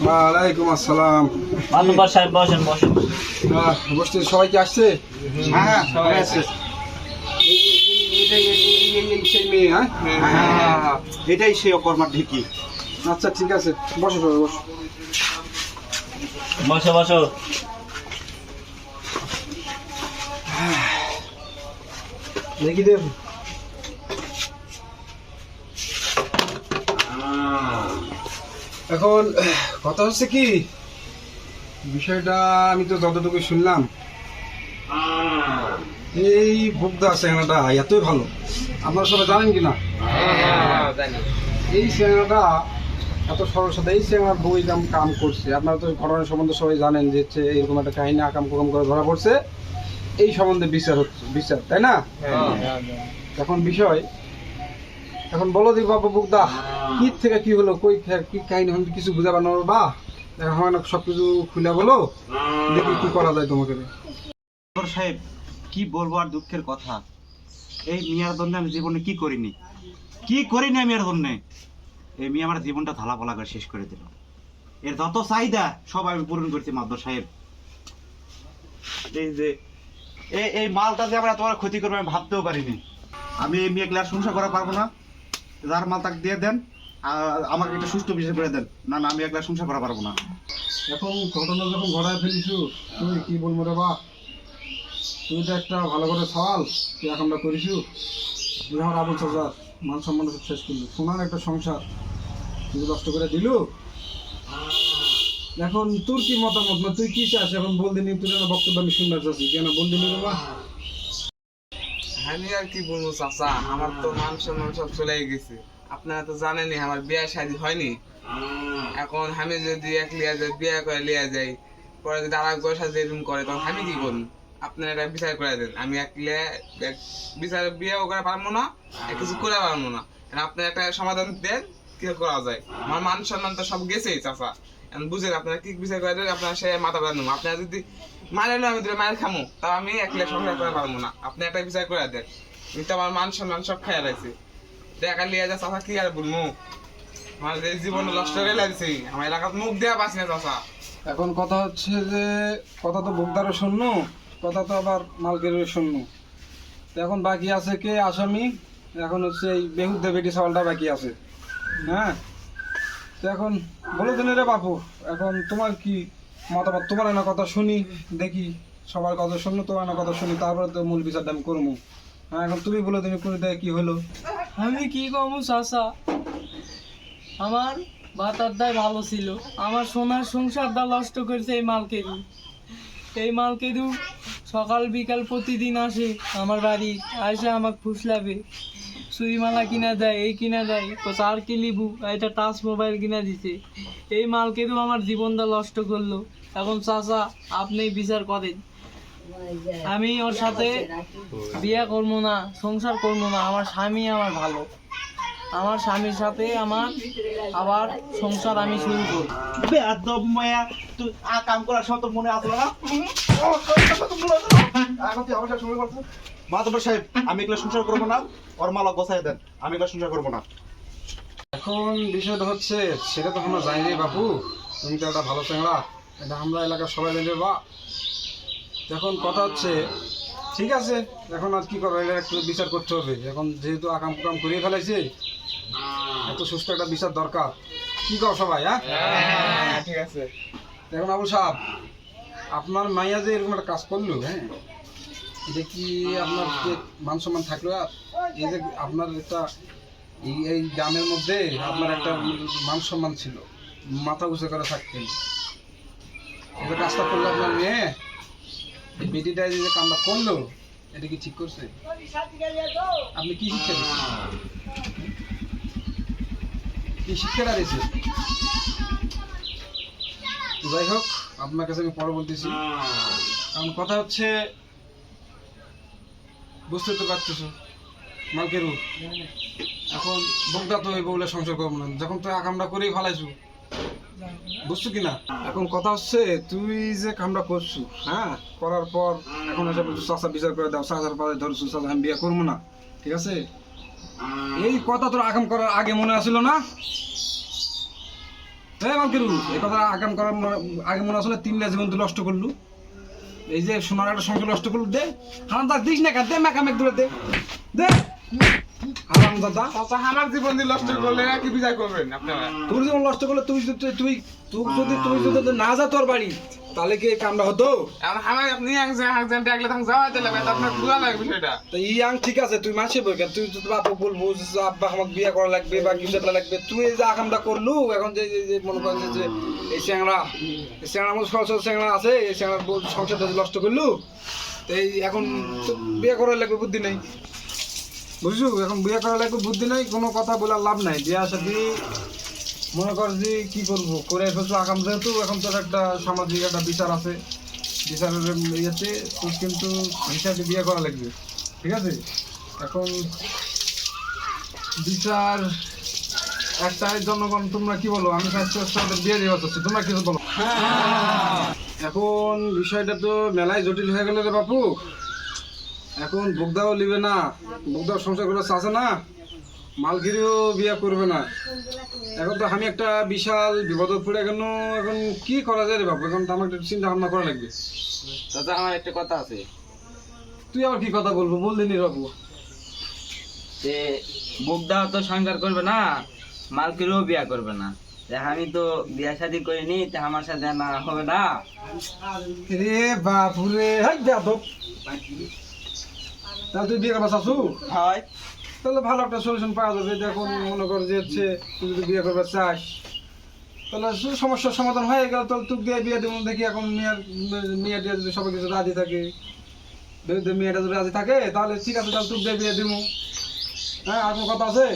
ওয়ালাইকুম আসসালাম। মাতবার সাহেব বসেন বসেন। বসতে সবাই কি আসছে? হ্যাঁ সবাই আছে। সেই মেয়ে, হ্যাঁ? এটাই সেই অকর্মার ঢেকি। আচ্ছা ঠিক আছে, বসো সবাই বসো। বসো বসো। দেখি দেব। এখন কথা হচ্ছে কি, বিষয়টা আমি তো যতটুকু শুনলাম, এই বুকদা চ্যাংড়াটা এতই ভালো, আপনারা সবাই জানেন কিনা? এই চ্যাংড়াটা এত সরল সাথে, এই চ্যাংড়ার বই কাম করছে। আপনারা তো ঘটনার সম্বন্ধে সবাই জানেন যে হচ্ছে এরকম একটা কাহিনী আকাম কুকাম করে ধরা পড়ছে, এই সম্বন্ধে বিচার হচ্ছে, বিচার, তাই না? এখন বিষয়, এখন বলো দি বাবা বুকদা, কি থেকে কি হলো, কই কি কাহিনী হল, কিছু বুঝা বানাবো বা এখন সবকিছু খুলে বলো, দেখি কি করা যায় তোমাকে। সাহেব কি বলবো আর দুঃখের কথা, এই মিয়ার জন্য আমি জীবনে কি করিনি আমি এর জন্য। এই মেয়ে আমার জীবনটা থালা পালা করে শেষ করে দিল। এর যত চাহিদা সব আমি পূরণ করছি মাদবর সাহেব। এই যে এই মালটা যে আমরা তোমার ক্ষতি করবো আমি ভাবতেও পারিনি। আমি এই মেয়ে ক্লাস সংসার করা পারবো না, যার মাল তাকে দিয়ে দেন, আমাকে একটা সুষ্ঠু বিষয় করে দেন। না না, আমি একলা সংসার করা পারবো না। এখন ঘটনা যখন ঘটায় ফেলিছু, তুই কি বলবো রে বা, তুই তো একটা ভালো করে সওয়াল তুই এখনটা করিস, তুই আমার আবুল চাচার মান সম্মান সব শেষ করলি, সোনার একটা সংসার তুই নষ্ট করে দিল। এখন তোর কি মতামত, না তুই কি চাস এখন বল দিনি, তুই যেন বক্তব্য আমি শুনতে চাচ্ছি, কেন বল দিনি রে বা? আমি আর কি বলবো চাচা, আমার তো মান সম্মান সব চলে গেছে। আপনারা তো জানেনই আমার বিয়ে শাদী হয়নি। এখন আমি যদি এক লিয়া যাই, বিয়ে করে লিয়া যাই, পরে যদি আর এক বয়স এরকম করে, তখন আমি কি করবো? আপনারা এটা বিচার করে দেন। আমি এক লিয়া বিচার বিয়েও করে পারবো না, কিছু করে পারবো না। আপনারা একটা সমাধান দেন, কি করা যায়? আমার মান সম্মান তো সব গেছেই চাচা। এখন বুঝেন আপনারা কি বিচার করে দেন, আপনারা সে মাথা ব্যথা নেবো। আপনারা যদি মারেলো আমি দুটো মায়ের খামো, তাও আমি একলা সংসার করে পারবো না। আপনি একটা বিচার করে দেন। আমি তো আমার মান সম্মান সব খেয়াল রাখছি। দেখা লিয়ে যা চাচা, কি আর বলবো? আমার যে জীবন নষ্ট করে লাগছে, আমার এলাকার মুখ দেওয়া পাচ্ছি না চাচা। এখন কথা হচ্ছে যে, কথা তো বুকদারও শূন্য, কথা তো আবার মালকেরও শূন্য। তো এখন বাকি আছে কে আসামি? এখন হচ্ছে এই বেহুদ্দে বেটি সওয়ালটা বাকি আছে, হ্যাঁ? তো এখন বলে দিন রে বাপু, এখন তোমার কি মতামত? তোমার না কথা শুনি, দেখি সবার কথা শুনলো, তোমার না কথা শুনি, তারপরে তো মূল বিচারটা আমি করবো। হ্যাঁ, এখন তুমি বলে দিন করে দেয় কি হলো। আমি কি কমু চাচা, আমার ভাতারটাই ভালো ছিল, আমার সোনার সংসারটা নষ্ট করেছে এই মালকেদু। এই মালকেদু সকাল বিকাল প্রতিদিন আসে আমার বাড়ি, আসে আমাকে ফুসলাবে, চুরিমালা কিনা দেয়, এই কিনা দেয়, আর কি লিবু, এটা টাচ মোবাইল কিনা দিছে। এই মালকেদু আমার জীবনটা নষ্ট করলো। এখন চাচা আপনি বিচার করেন, আমি ওর সাথে বিয়ে করবো না, সংসার করবো না। আমার স্বামী আমার ভালো, আমার স্বামীর সাথে আমার আবার সংসার আমি শুরু করব। বেয়াদব মায়া, তুই কাম করার সময় তোর মনে আসলো না? মাদবর সাহেব, আমি এগুলো সংসার করবো না, ওর মালা গোছাই দেন, আমি এগুলো সংসার করবো না। এখন বিষয়টা হচ্ছে, সেটা তো আমরা জানি রে বাপু, তুমি তো একটা ভালো চ্যাংড়া, এটা আমরা এলাকার সবাই জানি বা। এখন কথা হচ্ছে, ঠিক আছে, এখন আর কি করবো, এটা একটু বিচার করতে হবে। এখন যেহেতু আকাম কুকাম করিয়ে ফেলাইছে, এত সুস্থ একটা বিচার দরকার। কি কর সবাই? হ্যাঁ ঠিক আছে। এখন আবুল সাহেব, আপনার মাইয়া যে এরকম একটা কাজ করলো, হ্যাঁ, এটা কি আপনার যে মান সম্মান থাকলো? আর এই যে আপনার একটা এই গ্রামের মধ্যে আপনার একটা মান সম্মান ছিল, মাথা উঁচু করে থাকতেন, এটা কাজটা করলো আপনার মেয়ে, এই বেটিটা যে কামটা করলো, এটা কি ঠিক করছে? আপনি কি শিক্ষা দিচ্ছেন? কি শিক্ষাটা দিয়েছে? যাই হোক, আপনার কাছে আমি পরে বলতেছি। কারণ কথা হচ্ছে, বুঝতে তো পারতেছো মালকেরু, এখন বউটা তো ওই বউলে সংসার করবো না, যখন তুই কামটা করেই ফেলাইছু, বুঝছো কিনা? এখন কথা হচ্ছে, তুই যে কামটা করছু, হ্যাঁ, করার পর এখন এসে বলছো চাচা বিচার করে দাও, চাচার পরে ধরছু চাচা আমি বিয়ে করবো না, ঠিক আছে? এই কথা তোর আগাম করার আগে মনে আসলো না? মালকিরু, এই কথা আগাম করার আগে মনে আসলে 3টা জীবন তুই নষ্ট করলু। এই যে সোনার একটা সংসার নষ্ট করলু, দে হারাম দাদা দিস না, দে মেকামেক দূরে দে দে হারাম দাদা। চাচা আমার জীবন দিয়ে নষ্ট করলে কি বিচার করবেন আপনারা? তোর জীবন নষ্ট করলে তুই যদি না যা তোর বাড়ি, তাহলে কি এই কামটা হতো? এখন আমার আপনি একজন ডাকলে তখন যাওয়াতে লাগবে, তো আপনার বুঝা লাগবে সেটা। তো ইয়াং ঠিক আছে, তুই মাসে বই কেন? তুই যদি বাপু বলবো যে আব্বা আমাকে বিয়ে করা লাগবে বা কিছু একটা লাগবে, তুই এই যে আকামটা করলু, এখন যে মনে করেন যে এই স্যাংরা আমার সরস্বতী স্যাংরা আছে, এই স্যাংরা সংসারটা নষ্ট করলু, তো এই এখন তো বিয়ে করার লাগবে, বুদ্ধি নেই, বুঝছু? এখন বিয়ে করা লাগবে, বুদ্ধি নেই, কোনো কথা বলার লাভ নাই। বিয়ে সাথে মনে কর যে কি করবো করে ফেলছো আকাম, যেহেতু এখন তোর একটা সামাজিক একটা বিচার আছে, বিচারের ইয়েতে তোর কিন্তু হিসাবে বিয়ে করা লাগবে, ঠিক আছে? এখন বিচার একটাই জনগণ, তোমরা কি বলো? আমি স্বাস্থ্য বিয়ে দেওয়া চাচ্ছি, তোমরা কিছু বলো? এখন বিষয়টা তো মেলায় জটিল হয়ে গেল রে বাপু। এখন বুকদাও লিবে না, বুকদাও সংসার করে চাচ্ছে না, মালগিরিও বিয়ে করবে না। এখন তো আমি একটা বিশাল বিপদে পড়ে গেল। এখন কি করা যায় রে বাপু? এখন তো আমার একটু চিন্তা ভাবনা করা লাগবে। চাচা আমার একটা কথা আছে। তুই আবার কি কথা বলবো বললিনি বাবু? যে বুকদাও তো সংসার করবে না, মালকিরও বিয়া করবে না, আমি তো বিয়া শাদী করিনি, তা আমার সাথে না হবে না। রে বাপুরে, হাই যাদব, তাহলে তুই বিয়ে করবা চাচ্ছু? হয় তাহলে ভালো একটা সলিউশন পাওয়া যাবে। এখন মনে কর যে হচ্ছে তুই যদি বিয়ে করবার চাস, তাহলে সমস্যার সমাধান হয়ে গেল। তাহলে তুই বিয়ে দেবো দেখি। এখন মেয়েটা যদি সবাই কিছু রাজি থাকে, মেয়েটা যদি রাজি থাকে, তাহলে ঠিক আছে, তাহলে তুই বিয়ে দেবো। হ্যাঁ, আর কোনো কথা আছে?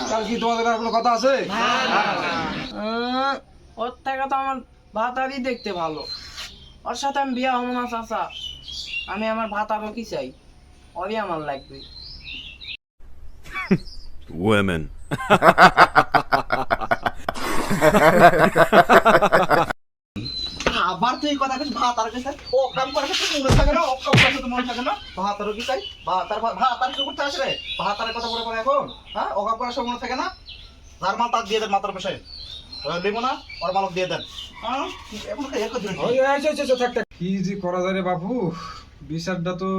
তাহলে কি তোমাদের আর কোনো কথা আছে? ওর থেকে তো আমার ভাতারই দেখতে ভালো, ওর সাথে আমি বিয়া হবো না চাচা। আমি আমার ভাতারও কি চাই, ওরই আমার লাগবে। Women. আবার তুই কথা কিছু ভাতার কাছে ও কাম করে মনে থাকে না, ও কাম করে তো মনে থাকে না। ভাতারও কি চাই? ভাতার কি করতে আসে রে? ভাতারের কথা বলে এখন, হ্যাঁ? ও কাম করার সময় মনে থাকে না? যার মাল তার দিয়ে দেন, মাতার পেশায় লিব না, ওর মালক দিয়ে দেন। হ্যাঁ, এখন এক দিন কি যে করা যায় রে বাপু? বিচারটা তো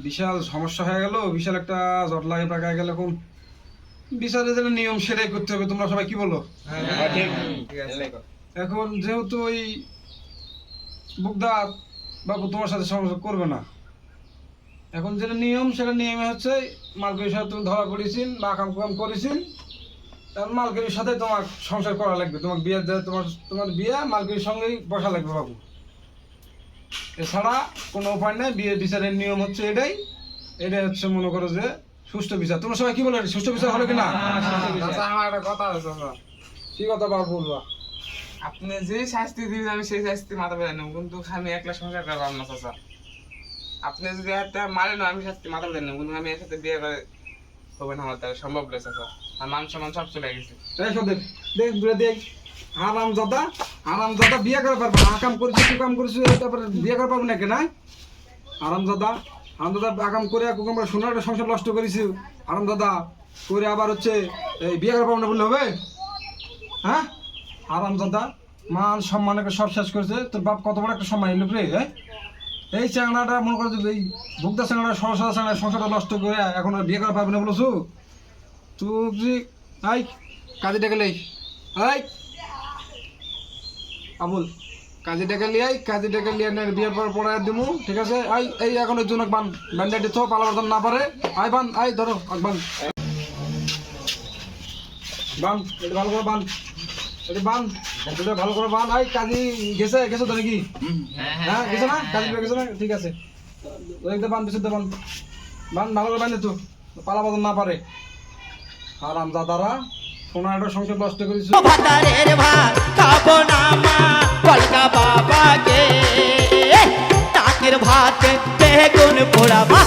বিশাল সমস্যা হয়ে গেল, বিশাল একটা জট লাগে পাকায় গেল। এখন বিচারের জন্য নিয়ম সেটাই করতে হবে। তোমরা সবাই কি বলো? এখন যেহেতু ওই বুকদা বাবু তোমার সাথে সমস্যা করবে না, এখন যেটা নিয়ম সেটা নিয়মে হচ্ছে মালকির সাথে তুমি ধরা পড়েছিন বা কাম কাম করেছিন, তাহলে মালকির সাথে তোমার সংসার করা লাগবে। তোমার বিয়ে তোমার বিয়ে মালকির সঙ্গেই বসা লাগবে বাবু। এছাড়া কোনো উপায় নেই। বিয়ে বিচারের নিয়ম হচ্ছে এটাই হচ্ছে মনে করো যে সুষ্ঠু বিচার। তোমরা সবাই কি বলো? সুষ্ঠু বিচার হলো কিনা? চাচা আমার একটা কথা আছে চাচা। কি কথা বাবু বলবা? আপনি যে শাস্তি দিবেন আমি সেই শাস্তি মাথা পেয়ে নেব, কিন্তু আমি একলা সংসার করলাম না চাচা। আপনি যদি একটা মারেন আমি শাস্তি মাথা পেয়ে নেব, কিন্তু আমি এর সাথে বিয়ে করে হবে না, আমার দ্বারা সম্ভব নয় চাচা। আর মান সম্মান সব চলে গেছে। এই শোন, দেখ দূরে দেখ, আরাম দাদা বিয়ে করে পারবো না। আকাম করেছি, তুই কাম করেছি, তারপরে বিয়ে করে পারবো না কেন? আরাম দাদা আকাম করে আমরা সোনার একটা সংসার নষ্ট করেছি। আরাম দাদা করে আবার হচ্ছে এই বিয়ে করে পাবো না বললে হবে? হ্যাঁ, আরাম দাদা মান সম্মান একটা সব শেষ করেছে। তোর বাপ কত বড় একটা সম্মান লোক রে। হ্যাঁ, এই চ্যাংড়াটা মনে করো যে এই বুকদা চ্যাংড়া সরস্বতী চ্যাংড়া সংসারটা নষ্ট করে এখন আর বিয়ে করে পারবে না বলেছো তুই? আই কাজে ডেকে লেই, আই আমুল কাজে ডেকে লিয়াই, কাজে ডেকে লিয়ে বিয়ের পর পড়ায় দিমু, ঠিক আছে? আই এই এখন ওই জন্য বান ব্যান্ডাইটি তো পালাবার না পারে। আই বান, আই ধরো বান বান, এটা ভালো করে বান, এটা বান, এটা ভালো করে বান। আই কাজী গেছো তো নাকি? হ্যাঁ গেছো না? কাজী গেছো না? ঠিক আছে, ওইটা বান, বিশুদ্ধ বান, ভালো করে বান্ধে তো পালাবার না পারে। আরাম দাদারা সোনাটা সংসার নষ্ট করেছে। ভাতারের ভাত খাবো না মা কলকা বাবাকে, টাকের ভাতে বেগুন পোড়া মা।